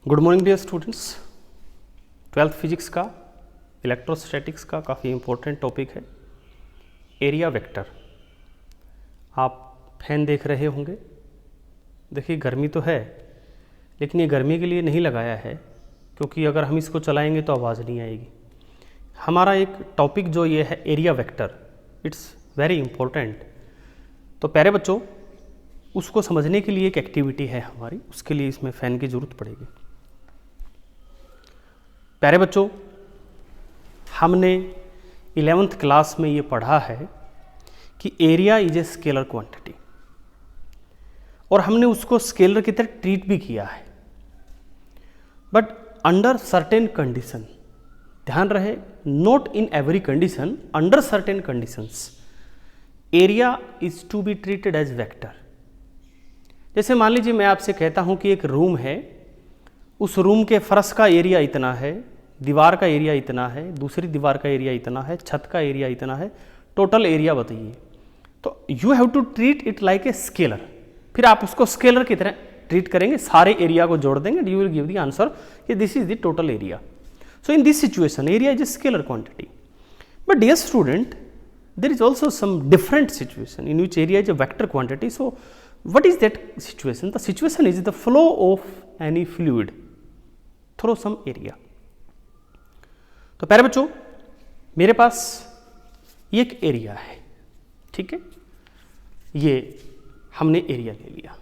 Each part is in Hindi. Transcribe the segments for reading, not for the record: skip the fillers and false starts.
Good morning dear students. 12th physics का इलेक्ट्रोस्टैटिक्स का काफ़ी इम्पोर्टेंट टॉपिक है एरिया वेक्टर। आप फैन देख रहे होंगे। देखिए गर्मी तो है, लेकिन ये गर्मी के लिए नहीं लगाया है, क्योंकि अगर हम इसको चलाएंगे तो आवाज़ नहीं आएगी। हमारा एक टॉपिक जो ये है area vector, it's very important. तो प्यारे बच्चों, उसको समझने के लिए एक एक्टिविटी है हमारी, उसके लिए इसमें फ़ैन की ज़रूरत पड़ेगी। प्यारे बच्चों, हमने 11th क्लास में ये पढ़ा है कि area is a scalar quantity, और हमने उसको स्केलर की तरह ट्रीट भी किया है, बट अंडर सर्टेन कंडीशन। ध्यान रहे, not in every condition, under certain conditions area is to be treated as vector. जैसे मान लीजिए मैं आपसे कहता हूं कि एक रूम है, उस रूम के फर्श का एरिया इतना है, दीवार का एरिया इतना है, दूसरी दीवार का एरिया इतना है, छत का एरिया इतना है, टोटल एरिया बताइए। तो you have to treat it like a scalar. फिर आप उसको स्केलर की तरह ट्रीट करेंगे, सारे एरिया को जोड़ देंगे, you will give the answer कि this is the total area. So in this situation area is a scalar quantity. But dear student, there is also some different situation in which area is a vector quantity. So what is that situation? The situation is the flow of any fluid through some area. तो प्यारे बच्चों, मेरे पास एक एरिया है, ठीक है, ये हमने एरिया ले लिया,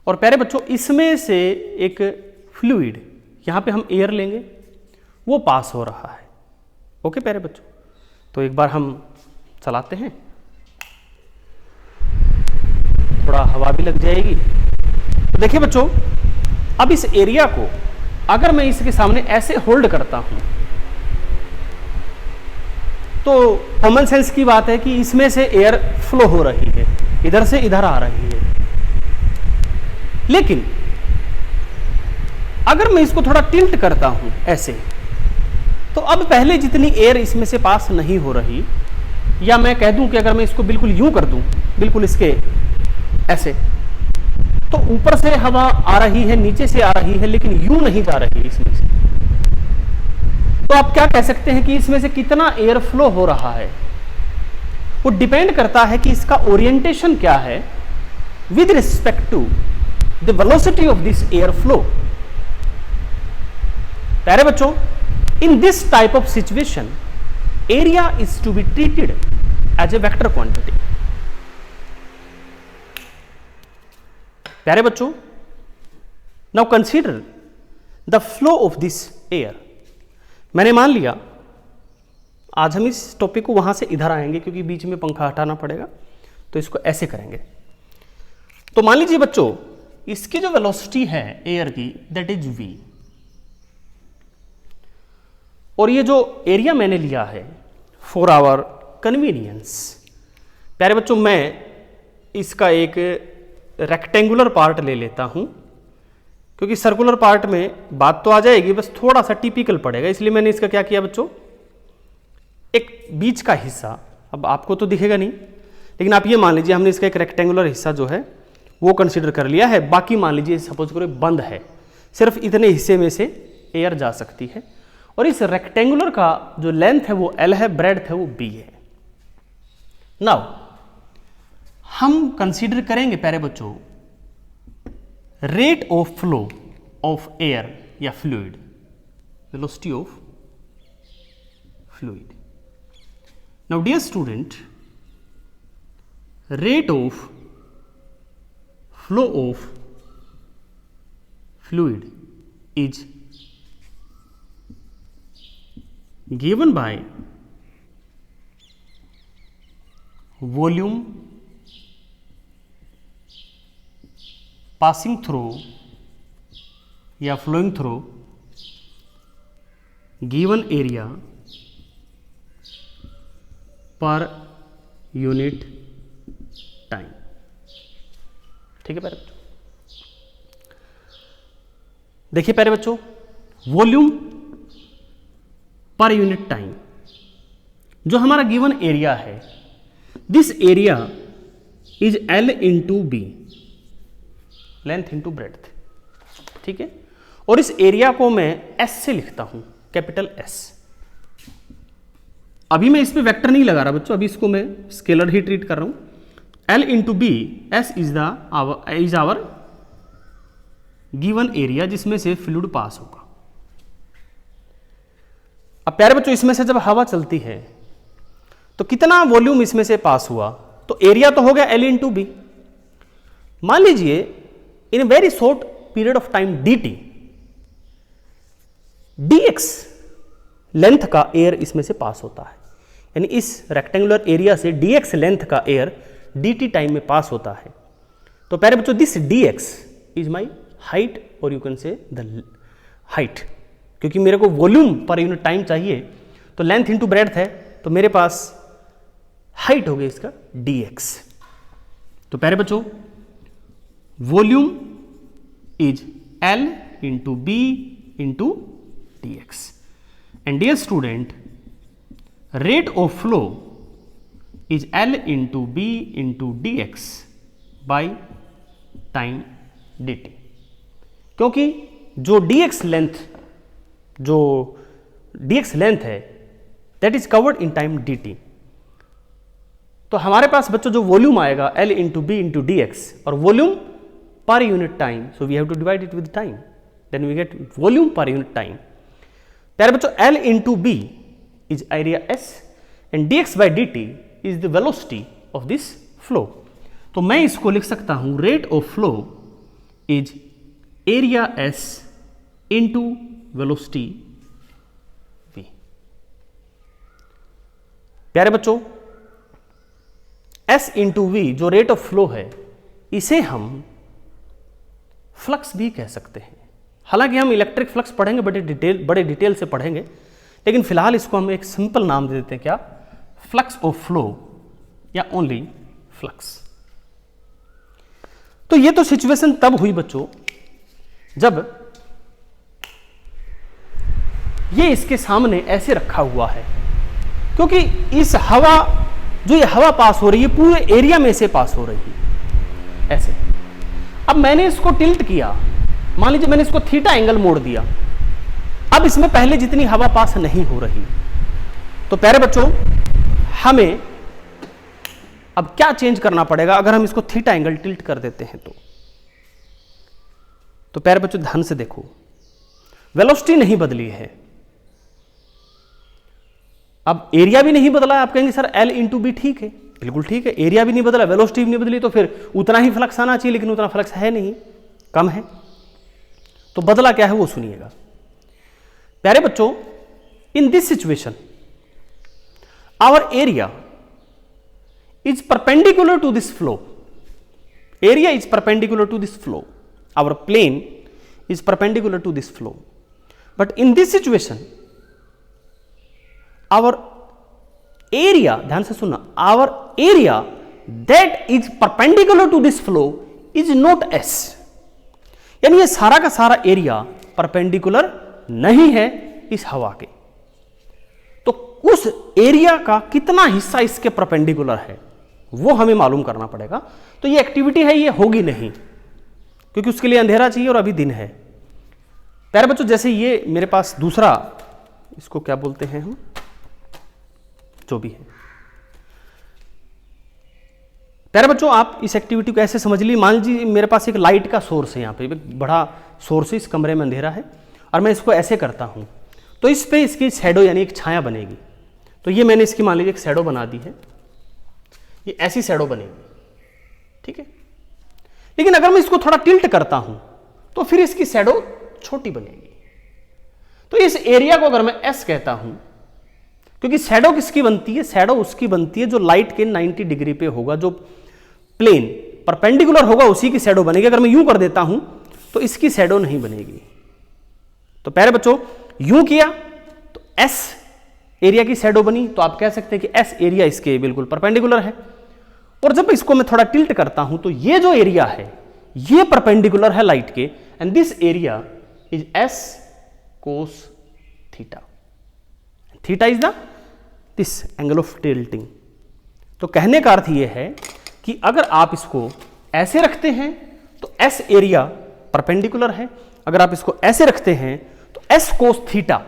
और प्यारे बच्चों इसमें से एक फ्लूइड, यहाँ पे हम एयर लेंगे, वो पास हो रहा है। ओके प्यारे बच्चों, तो एक बार हम चलाते हैं, थोड़ा हवा भी लग जाएगी। तो देखिए बच्चों, अब इस एरिया को अगर मैं इसके सामने ऐसे होल्ड करता हूं, तो कॉमन सेंस की बात है कि इसमें से एयर फ्लो हो रही है, इधर से इधर आ रही है। लेकिन अगर मैं इसको थोड़ा टिल्ट करता हूं ऐसे, तो अब पहले जितनी एयर इसमें से पास नहीं हो रही, या मैं कह दूं कि अगर मैं इसको बिल्कुल यूं कर दूं, बिल्कुल इसके ऐसे, तो ऊपर से हवा आ रही है, नीचे से आ रही है, लेकिन यूं नहीं जा रही है इसमें से। तो आप क्या कह सकते हैं कि इसमें से कितना एयर फ्लो हो रहा है? वो डिपेंड करता है कि इसका ओरिएंटेशन क्या है with respect to the velocity of this air flow. प्यारे बच्चों, in this type of situation area is to be treated as a vector quantity. प्यारे बच्चों, now consider the flow of this air. मैंने मान लिया, आज हम इस टॉपिक को वहां से इधर आएंगे क्योंकि बीच में पंखा हटाना पड़ेगा, तो इसको ऐसे करेंगे। तो मान लीजिए बच्चों, इसकी जो वेलोसिटी है एयर की, दैट इज v, और ये जो एरिया मैंने लिया है फॉर आवर कन्वीनियंस। प्यारे बच्चों, मैं इसका एक रेक्टेंगुलर पार्ट ले लेता हूं, क्योंकि सर्कुलर पार्ट में बात तो आ जाएगी, बस थोड़ा सा टिपिकल पड़ेगा, इसलिए मैंने इसका क्या किया बच्चों, एक बीच का हिस्सा, अब आपको तो दिखेगा नहीं, लेकिन आप ये मान लीजिए हमने इसका एक रेक्टेंगुलर हिस्सा जो है वो कंसिडर कर लिया है। बाकी मान लीजिए सपोज करो बंद है, सिर्फ इतने हिस्से में से एयर जा सकती है, और इस रेक्टेंगुलर का जो लेंथ है वो L है, ब्रेड्थ है वो B है। नाउ हम कंसीडर करेंगे प्यारे बच्चों rate of flow of air या fluid, velocity of fluid. Now dear student, rate of flow of fluid is given by volume passing through या flowing through given area per unit time। ठीक है प्यारे बच्चों, देखिए प्यारे बच्चों, वॉल्यूम पर यूनिट टाइम जो हमारा गिवन एरिया है, this area is L into B, length into breadth, ठीक है। और इस एरिया को मैं एस से लिखता हूं, कैपिटल एस। अभी मैं इस पे वेक्टर नहीं लगा रहा बच्चों, अभी इसको मैं स्केलर ही ट्रीट कर रहा हूं। L into B, S is our given area जिसमें से फ्लूइड पास होगा। अब प्यारे बच्चों, इसमें से जब हवा चलती है तो कितना वॉल्यूम इसमें से पास हुआ, तो एरिया तो हो गया एल इंटू बी। मान लीजिए in a very short period of time D T, D X length का एयर इसमें से पास होता है, यानी इस रेक्टेंगुलर एरिया से डी एक्स लेंथ का एयर डी टी टाइम में पास होता है। तो प्यारे बच्चों, this D X is my height और you can say the height, क्योंकि मेरे को वॉल्यूम पर यूनिट टाइम चाहिए तो लेंथ इंटू ब्रेड्थ है, तो मेरे पास हाइट हो गई इसका dx। तो प्यारे बच्चों, volume is L into B into D X. And dear student, rate of flow is L into B into D X by time D T, क्योंकि जो dx लेंथ है that is covered in time dt। तो हमारे पास बच्चों जो वॉल्यूम आएगा L into B into D X, और वॉल्यूम पर unit time, so we have to divide it with time, then we get volume पर यूनिट टाइम। प्यारे बच्चों, L into B is area S and dx by dt is the velocity of this flow. तो मैं इसको लिख सकता हूं, rate of flow is area S into velocity v। प्यारे बच्चों, S इंटू वी जो रेट ऑफ फ्लो है, इसे हम फ्लक्स भी कह सकते हैं। हालांकि हम इलेक्ट्रिक फ्लक्स पढ़ेंगे, बड़े डिटेल से पढ़ेंगे, लेकिन फिलहाल इसको हम एक सिंपल नाम दे देते हैं, क्या? फ्लक्स ऑफ फ्लो या ओनली फ्लक्स। तो ये तो सिचुएशन तब हुई बच्चों जब ये इसके सामने ऐसे रखा हुआ है, क्योंकि इस हवा जो ये हवा पास हो रही है पूरे एरिया में से पास हो रही है ऐसे। अब मैंने इसको टिल्ट किया, मान लीजिए मैंने इसको थीटा एंगल मोड़ दिया, अब इसमें पहले जितनी हवा पास नहीं हो रही। तो प्यारे बच्चों, हमें अब क्या चेंज करना पड़ेगा अगर हम इसको थीटा एंगल टिल्ट कर देते हैं तो प्यारे बच्चों ध्यान से देखो, वेलोसिटी नहीं बदली है, अब एरिया भी नहीं बदला है। आप कहेंगे सर L इंटू बी ठीक है, बिल्कुल ठीक है, एरिया भी नहीं बदला, वेलोसिटी भी नहीं बदली, तो फिर उतना ही फ्लक्स आना चाहिए, लेकिन उतना फ्लक्स है नहीं, कम है। तो बदला क्या है वो सुनिएगा। प्यारे बच्चों, in this situation our area is perpendicular to this flow. Area is perpendicular to this flow. Our plane is perpendicular to this flow. But in this situation, our area, ध्यान से सुनना, our area that is perpendicular to this flow is not S. यानी ये सारा का सारा एरिया परपेंडिकुलर नहीं है इस हवा के। तो उस एरिया का कितना हिस्सा इसके परपेंडिकुलर है वो हमें मालूम करना पड़ेगा। तो ये एक्टिविटी है, ये होगी नहीं, क्योंकि उसके लिए अंधेरा चाहिए और अभी दिन है। प्यारे बच्चों, जैसे ये मेरे पास दूसरा, इसको क्या बोलते हैं हम, जो भी है। प्यारे बच्चों, आप इस एक्टिविटी को ऐसे समझ लीजिए, मान लीजिए मेरे पास एक लाइट का सोर्स है, यहाँ पे बड़ा सोर्स है, इस कमरे में अंधेरा है, और मैं इसको ऐसे करता हूँ तो इस पे इसकी शैडो यानी एक छाया बनेगी। तो ये मैंने इसकी मान लीजिए एक शैडो बना दी है, ये ऐसी शैडो बनेगी, ठीक है। लेकिन अगर मैं इसको थोड़ा टिल्ट करता हूं तो फिर इसकी शैडो छोटी बनेगी। तो इस एरिया को अगर मैं S कहता हूं, क्योंकि शैडो किसकी बनती है, शैडो उसकी बनती है जो लाइट के 90 डिग्री पे होगा, जो प्लेन परपेंडिकुलर होगा उसी की शैडो बनेगी। अगर मैं यूं कर देता हूं तो इसकी शैडो नहीं बनेगी। तो प्यारे बच्चों, यूं किया तो S एरिया की शैडो बनी, तो आप कह सकते हैं कि S एरिया इसके बिल्कुल परपेंडिकुलर है। और जब इसको मैं थोड़ा टिल्ट करता हूं तो ये जो एरिया है ये परपेंडिकुलर है लाइट के, and this area is S cos theta. Theta is the this angle of tilting. तो कहने का अर्थ ये है कि अगर आप इसको ऐसे रखते हैं तो S एरिया परपेंडिकुलर है, अगर आप इसको ऐसे रखते हैं तो S cos theta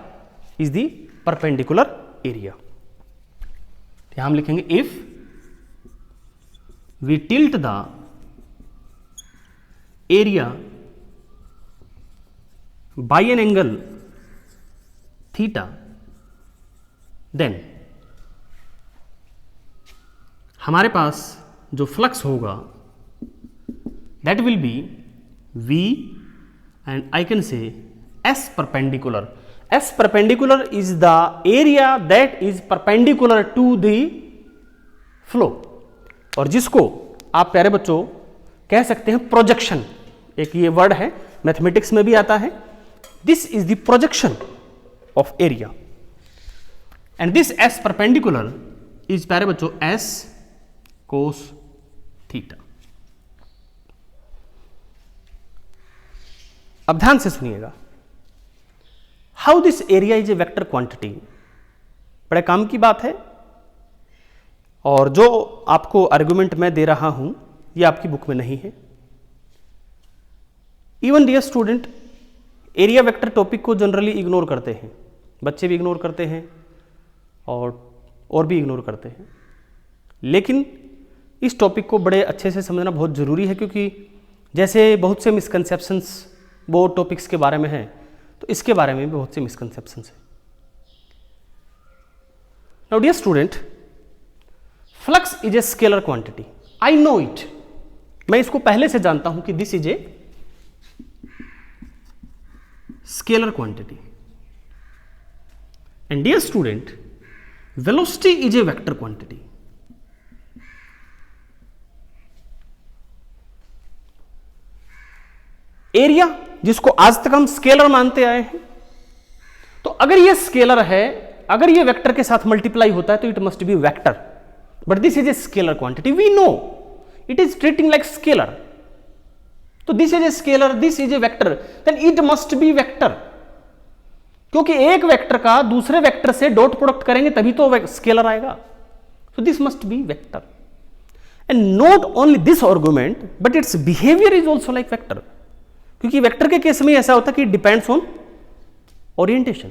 is the perpendicular area. यहां हम लिखेंगे if we tilt the area by an angle theta then हमारे पास जो फ्लक्स होगा that will be V and I can say S perpendicular. S perpendicular is the area that is perpendicular to the flow और जिसको आप प्यारे बच्चों कह सकते हैं प्रोजेक्शन, एक ये वर्ड है मैथमेटिक्स में भी आता है। This is the projection of area and this S perpendicular is प्यारे बच्चों S cos थीटा। अब ध्यान से सुनिएगा, how this area is a vector quantity, बड़े काम की बात है और जो आपको आर्गुमेंट मैं दे रहा हूं ये आपकी बुक में नहीं है। Even dear student, area vector topic को जनरली इग्नोर करते हैं, बच्चे भी इग्नोर करते हैं और भी इग्नोर करते हैं, लेकिन इस टॉपिक को बड़े अच्छे से समझना बहुत ज़रूरी है, क्योंकि जैसे बहुत से मिसकंसेप्शंस वो टॉपिक्स के बारे में है तो इसके बारे में भी बहुत से मिसकंसेप्शंस है। Now dear student, flux is a scalar quantity, I know it, मैं इसको पहले से जानता हूं कि this is a scalar quantity and dear student, velocity is a vector quantity. Area जिसको आज तक हम स्केलर मानते आए हैं, तो अगर ये स्केलर है, अगर ये वेक्टर के साथ मल्टीप्लाई होता है तो it must be vector, but this is a scalar quantity, we know it is treating like scalar, तो this is a scalar, this is a vector, then it must be vector, क्योंकि एक वेक्टर का दूसरे वेक्टर से डॉट प्रोडक्ट करेंगे तभी तो स्केलर आएगा, so this must be vector and not only this argument but its behavior is also like vector, क्योंकि वेक्टर के केस में ऐसा होता है कि डिपेंड्स ऑन ओरिएंटेशन।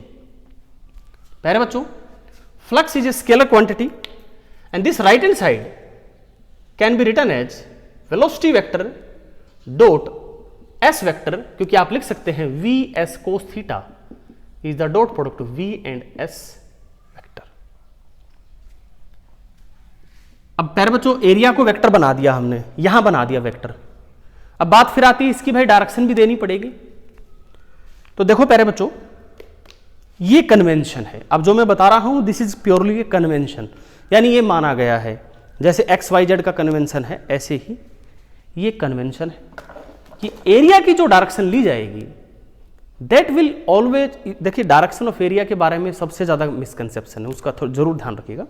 प्यारे बच्चों, flux is a scalar quantity and this right hand side can be written as velocity vector dot S vector, क्योंकि आप लिख सकते हैं V S cos theta is the dot product of V and S vector. अब प्यारे बच्चों, एरिया को वेक्टर बना दिया हमने, यहां बना दिया वेक्टर, अब बात फिर आती है इसकी भाई डायरेक्शन भी देनी पड़ेगी। तो देखो प्यारे बच्चों, ये कन्वेंशन है, अब जो मैं बता रहा हूं this is purely A convention, यानी ये माना गया है, जैसे एक्स वाई जेड का कन्वेंशन है ऐसे ही ये कन्वेंशन है कि एरिया की जो डायरेक्शन ली जाएगी दैट विल ऑलवेज, देखिए डायरेक्शन ऑफ एरिया के बारे में सबसे ज्यादा मिसकंसेप्शन है, उसका जरूर ध्यान रखिएगा।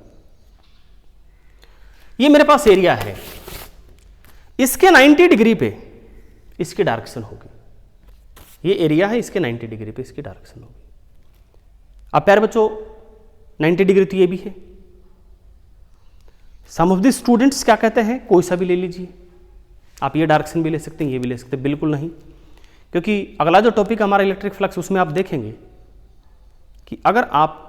ये मेरे पास एरिया है, इसके 90 डिग्री पे इसकी डायरेक्शन होगी, ये एरिया है, इसके 90 डिग्री पे इसकी डायरेक्शन होगी। अब प्यारे बच्चों, 90 डिग्री तो ये भी है, सम ऑफ द स्टूडेंट्स क्या कहते हैं, कोई सा भी ले लीजिए, आप ये डायरेक्शन भी ले सकते हैं, ये भी ले सकते हैं, बिल्कुल नहीं, क्योंकि अगला जो टॉपिक हमारा इलेक्ट्रिक फ्लक्स, उसमें आप देखेंगे कि अगर आप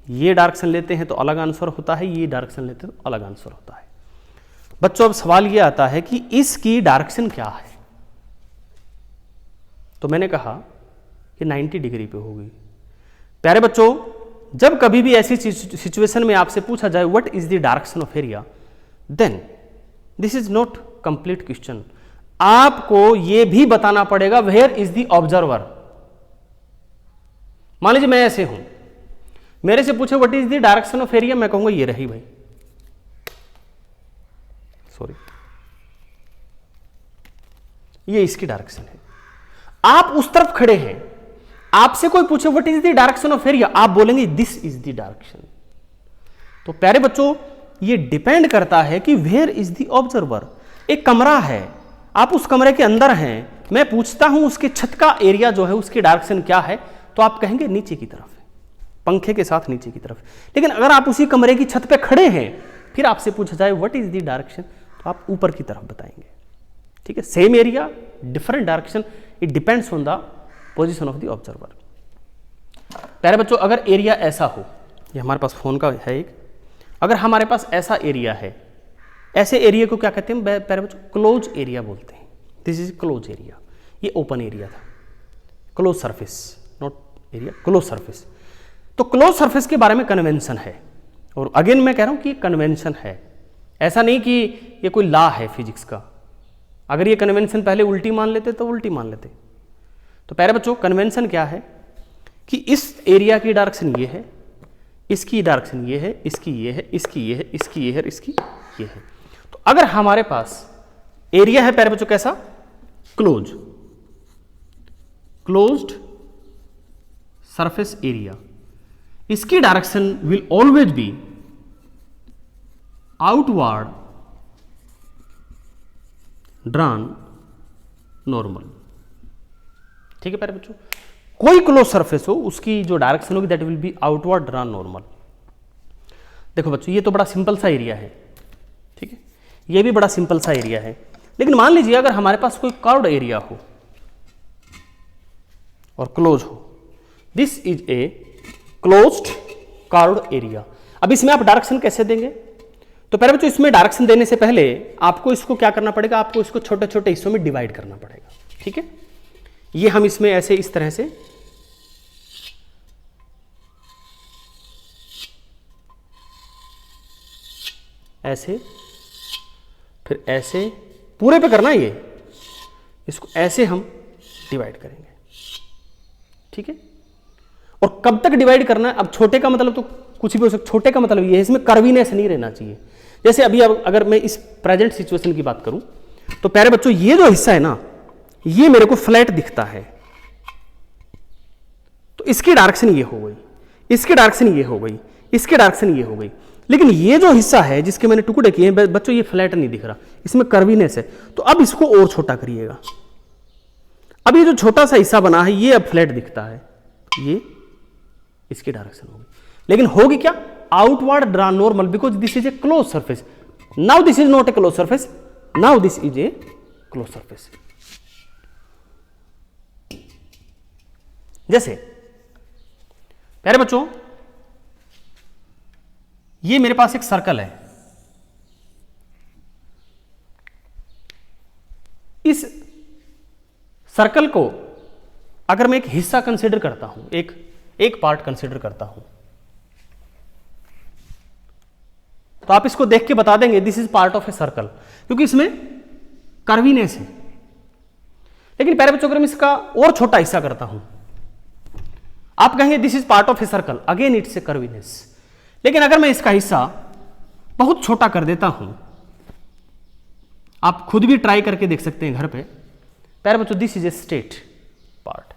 ये डायरेक्शन लेते हैं तो अलग आंसर होता है, ये डायरेक्शन लेते हैं तो अलग आंसर होता है। बच्चों, अब सवाल ये आता है कि इसकी डायरेक्शन क्या है, तो मैंने कहा कि 90 डिग्री पे होगी। प्यारे बच्चों, जब कभी भी ऐसी सिचुएशन में आपसे पूछा जाए what is the direction of area, then this is not complete question, आपको यह भी बताना पड़ेगा वेयर इज द ऑब्जर्वर। मान लीजिए मैं ऐसे हूं, मेरे से पूछे what is the direction of area, मैं कहूंगा ये रही भाई, सॉरी ये इसकी डायरेक्शन है, आप उस तरफ खड़े हैं, आपसे कोई पूछे what is the direction of area, आप बोलेंगे दिस इज द डायरेक्शन। तो प्यारे बच्चों, ये डिपेंड करता है कि वेयर इज द ऑब्जर्वर। एक कमरा है, आप उस कमरे के अंदर हैं, मैं पूछता हूं उसके छत का एरिया जो है उसकी डायरेक्शन क्या है, तो आप कहेंगे नीचे की तरफ है, पंखे के साथ नीचे की तरफ। लेकिन अगर आप उसी कमरे की छत पे खड़े हैं, फिर आपसे पूछा जाए व्हाट इज द डायरेक्शन, तो आप ऊपर की तरफ बताएंगे। ठीक है, same area different direction, it depends on the position of the observer. प्यारे बच्चों, अगर एरिया ऐसा हो, ये हमारे पास फोन का है एक, अगर हमारे पास ऐसा एरिया है, ऐसे एरिया को क्या कहते हैं प्यारे बच्चों? क्लोज एरिया बोलते हैं। This is close area. ये ओपन एरिया था, close surface, not area, close surface. तो क्लोज सरफेस के बारे में कन्वेंशन है, और अगेन मैं कह रहा हूं कि कन्वेंशन है, ऐसा नहीं कि ये कोई लॉ है फिजिक्स का। अगर ये कन्वेंशन पहले उल्टी मान लेते तो उल्टी मान लेते। तो प्यारे बच्चों, कन्वेंशन क्या है कि इस एरिया की डायरेक्शन ये है, इसकी डायरेक्शन ये है, इसकी ये है, इसकी ये है, इसकी ये है, इसकी ये है। तो अगर हमारे पास एरिया है प्यारे बच्चों कैसा? क्लोज, क्लोज्ड सरफेस एरिया, इसकी direction will always be outward drawn normal. ठीक है प्यारे बच्चों, कोई क्लोज सरफेस हो उसकी जो डायरेक्शन होगी that will B outward drawn normal. देखो बच्चों, ये तो बड़ा सिंपल सा एरिया है, ठीक है, ये भी बड़ा सिंपल सा एरिया है। लेकिन मान लीजिए अगर हमारे पास कोई कर्व्ड एरिया हो और क्लोज हो, this is a closed curved area. अब इसमें आप डायरेक्शन कैसे देंगे? तो प्यारे बच्चों, इसमें डायरेक्शन देने से पहले आपको इसको क्या करना पड़ेगा? आपको इसको छोटे छोटे हिस्सों में डिवाइड करना पड़ेगा। ठीक है, ये हम इसमें ऐसे इस तरह से ऐसे, फिर ऐसे पूरे पे करना है, ये इसको ऐसे हम डिवाइड करेंगे। ठीक है, और कब तक डिवाइड करना है? अब छोटे का मतलब तो कुछ भी हो सकता, छोटे का मतलब ये है इसमें कर्वीनेस नहीं रहना चाहिए। जैसे अभी अब अगर मैं इस प्रेजेंट सिचुएशन की बात करूं तो प्यारे बच्चों, ये जो हिस्सा है ना, ये मेरे को फ्लैट दिखता है, तो इसकी डायरेक्शन ये हो गई, इसकी डायरेक्शन ये हो गई, इसकी डायरेक्शन ये हो गई। लेकिन ये जो हिस्सा है जिसके मैंने टुकड़े किए हैं बच्चों, ये फ्लैट नहीं दिख रहा, इसमें कर्वीनेस है। तो अब इसको और छोटा करिएगा। अब ये जो छोटा सा हिस्सा बना है ये अब फ्लैट दिखता है, ये इसकी डायरेक्शन होगी। लेकिन होगी क्या? Outward drawn normal, because this is A close surface. Now this is not a close surface, now this is A close surface. जैसे प्यारे बच्चों, ये मेरे पास एक सर्कल है, इस सर्कल को अगर मैं एक हिस्सा कंसीडर करता हूं, एक पार्ट कंसीडर करता हूं, तो आप इसको देख के बता देंगे this is part of a circle, क्योंकि इसमें कर्वीनेस है। लेकिन प्यारे बच्चों, अगर मैं इसका और छोटा हिस्सा करता हूं, आप कहेंगे this is part of a circle, again it's a curviness. लेकिन अगर मैं इसका हिस्सा बहुत छोटा कर देता हूं, आप खुद भी ट्राई करके देख सकते हैं घर पे। प्यारे बच्चों, this is a straight part.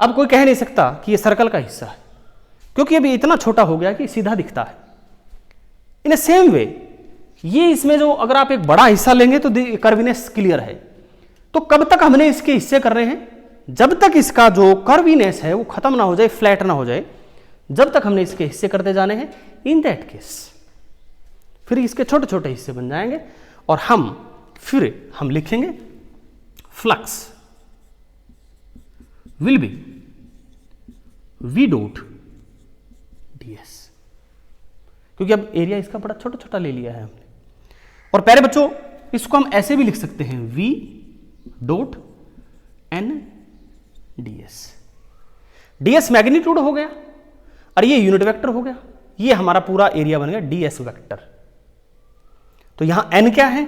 अब कोई कह नहीं सकता कि ये सर्कल का हिस्सा है, क्योंकि अभी इतना छोटा हो गया कि सीधा दिखता है। इन ए सेम वे, ये इसमें जो अगर आप एक बड़ा हिस्सा लेंगे तो कर्वीनेस क्लियर है। तो कब तक हमने इसके हिस्से कर रहे हैं? जब तक इसका जो कर्वीनेस है वो खत्म ना हो जाए, फ्लैट ना हो जाए, जब तक हमने इसके हिस्से करते जाने हैं। इन दैट केस फिर इसके छोटे छोटे हिस्से बन जाएंगे और फिर हम लिखेंगे flux will be V dot ds, क्योंकि अब एरिया इसका बड़ा छोटा छोटा ले लिया है हमने। और प्यारे बच्चों, इसको हम ऐसे भी लिख सकते हैं v dot n ds। ds magnitude हो गया और ये यूनिट वेक्टर हो गया, ये हमारा पूरा एरिया बन गया ds वेक्टर। तो यहां n क्या है?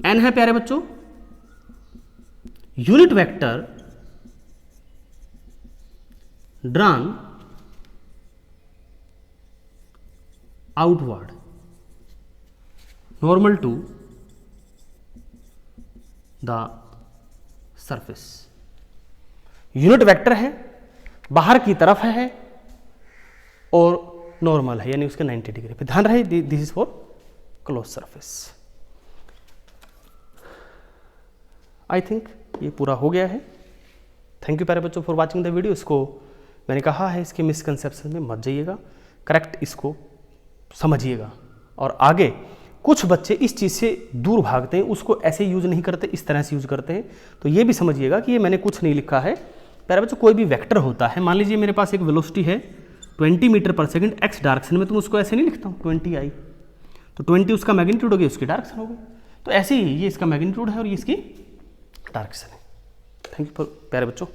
n है प्यारे बच्चों unit vector drawn outward normal to the surface. Unit vector है, बाहर की तरफ है और नॉर्मल है, यानी उसके 90 डिग्री पे। ध्यान रहे this is for close surface. I think ये पूरा हो गया है। थैंक यू प्यारे बच्चों फॉर वाचिंग द वीडियो। इसको मैंने कहा है, इसके मिसकंसेप्शन में मत जाइएगा, करेक्ट इसको समझिएगा और आगे कुछ बच्चे इस चीज़ से दूर भागते हैं, उसको ऐसे यूज नहीं करते, इस तरह से यूज करते हैं। तो ये भी समझिएगा कि ये मैंने कुछ नहीं लिखा है। प्यारे बच्चों, कोई भी वेक्टर होता है, मान लीजिए मेरे पास एक वेलोसिटी है 20 मीटर पर सेकंड एक्स डायरेक्शन में, तो मैं उसको ऐसे नहीं लिखता हूँ 20 आई, तो 20 उसका मैग्नीट्यूड हो गया, उसकी डायरेक्शन हो गई। तो ऐसे ही ये इसका मैग्नीट्यूड है और ये इसकी डायरेक्शन है। थैंक यू प्यारे बच्चों।